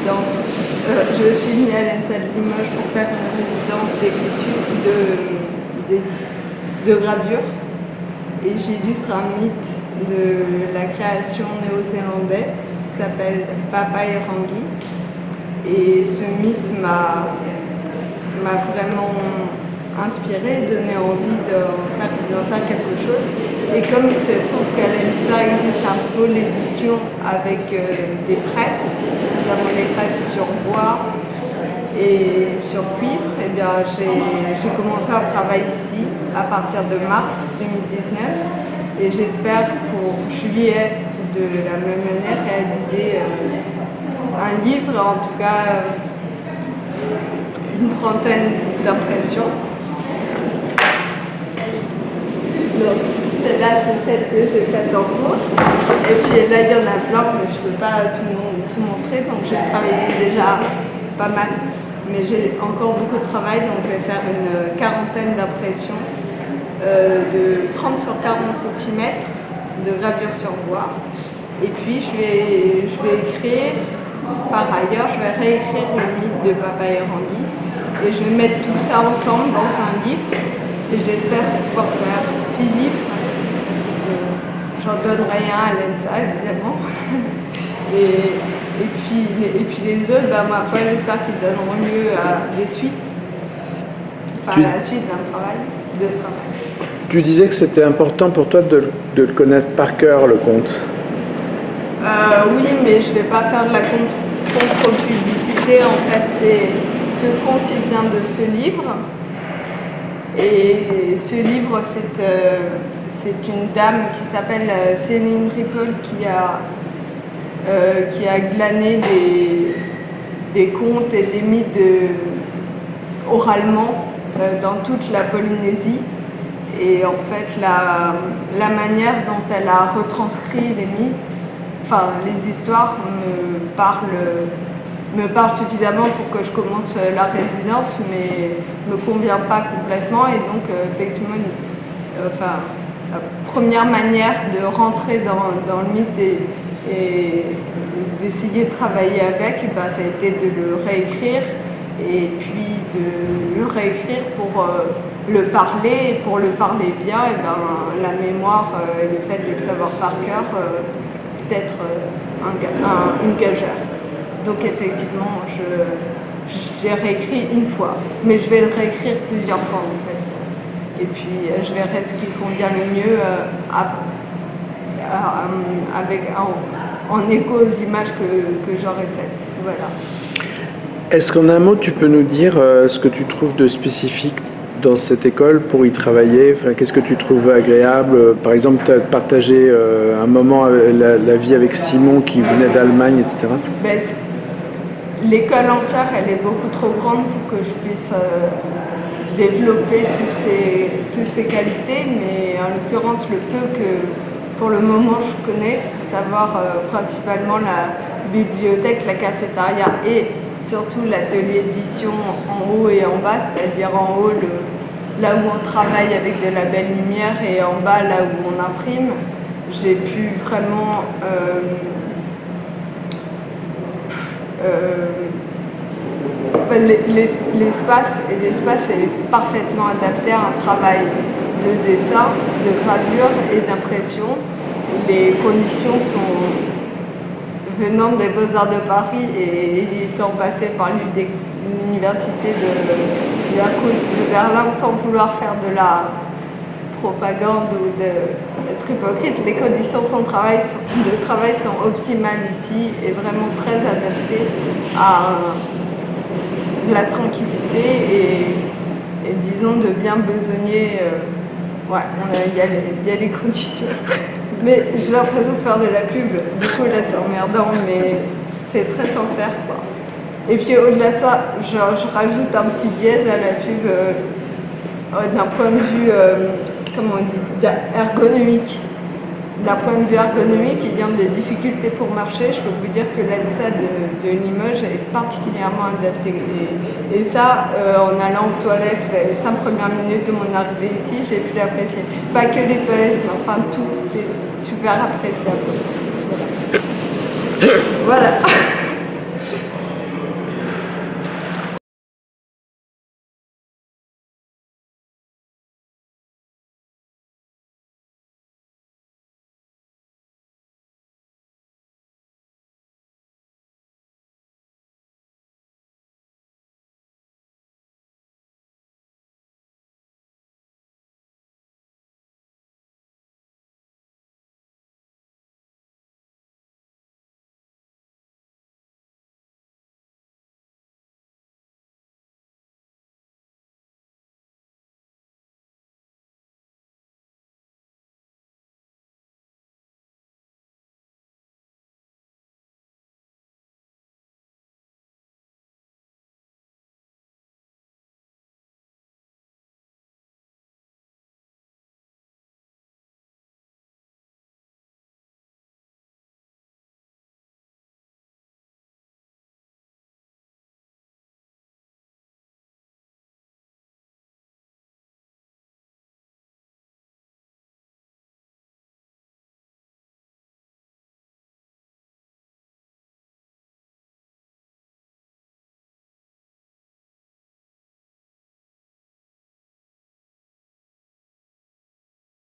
résidence. Je suis venue à l'ENSA de Limoges pour faire une résidence d'écriture, de gravure. Et j'illustre un mythe de la création néo-zélandais qui s'appelle Papaïrangi. Et ce mythe m'a vraiment inspiré, donné envie d'en faire quelque chose. Et comme il se trouve qu'à l'ENSA existe un pôle édition avec des presses, notamment des presses sur bois et sur cuivre, et bien j'ai commencé un travail ici à partir de mars 2019 et j'espère pour juillet de la même année réaliser un livre, en tout cas une trentaine d'impressions. Donc celle-là, c'est celle que j'ai faite en cours. Et puis là, il y en a plein, mais je ne peux pas tout montrer, donc j'ai travaillé déjà pas mal. Mais j'ai encore beaucoup de travail, donc je vais faire une quarantaine d'impressions de 30 sur 40 cm de gravure sur bois. Et puis je vais écrire, par ailleurs, je vais réécrire le mythe de Papaïrangi et je vais mettre tout ça ensemble dans un livre. Et j'espère pouvoir faire 6 livres. J'en donnerai un à l'ENSA, évidemment. Et puis les autres, ma foi, j'espère qu'ils donneront lieu à des suites. Enfin, à la suite de ce travail. Tu disais que c'était important pour toi de le connaître par cœur, le conte. Oui, mais je ne vais pas faire de la contre-publicité. En fait, ce conte, il vient de ce livre. Et ce livre, c'est une dame qui s'appelle Céline Ripoll qui a glané des contes et des mythes oralement dans toute la Polynésie. Et en fait, la manière dont elle a retranscrit les mythes, enfin les histoires, me parle suffisamment pour que je commence la résidence, mais ne me convient pas complètement. Et donc, effectivement, la première manière de rentrer dans le mythe et d'essayer de travailler avec, ça a été de le réécrire et puis de le réécrire pour le parler. Et pour le parler bien, la mémoire et le fait de le savoir par cœur peut être une gageure. Donc effectivement, j'ai réécrit une fois, mais je vais le réécrire plusieurs fois en fait. Et puis je verrai ce qui convient le mieux en écho aux images que j'aurais faites. Voilà. Est-ce qu'en un mot, tu peux nous dire ce que tu trouves de spécifique dans cette école pour y travailler? Qu'est-ce que tu trouves agréable? Par exemple, tu as partagé un moment la vie avec Simon qui venait d'Allemagne, etc. L'école entière, elle est beaucoup trop grande pour que je puisse développer toutes ces qualités, mais en l'occurrence, le peu que pour le moment je connais, à savoir principalement la bibliothèque, la cafétéria et surtout l'atelier édition en haut et en bas, c'est-à-dire en haut là où on travaille avec de la belle lumière et en bas là où on imprime, j'ai pu vraiment l'espace est parfaitement adapté à un travail de dessin, de gravure et d'impression. Les conditions sont venant des Beaux-Arts de Paris et étant passé par l'université de la Kunst de Berlin sans vouloir faire de la propagande ou d'être hypocrite. Les conditions de travail sont optimales ici et vraiment très adaptées à la tranquillité et disons de bien besogner. Il y a les conditions. Mais j'ai l'impression de faire de la pub, du coup là c'est emmerdant, mais c'est très sincère quoi. Et puis au-delà de ça, je rajoute un petit dièse à la pub d'un point de vue, ergonomique. D'un point de vue ergonomique, il y a des difficultés pour marcher. Je peux vous dire que l'ENSA de Limoges est particulièrement adaptée. Et ça, en allant aux toilettes les 5 premières minutes de mon arrivée ici, j'ai pu l'apprécier. Pas que les toilettes, mais enfin tout, c'est super appréciable. Voilà.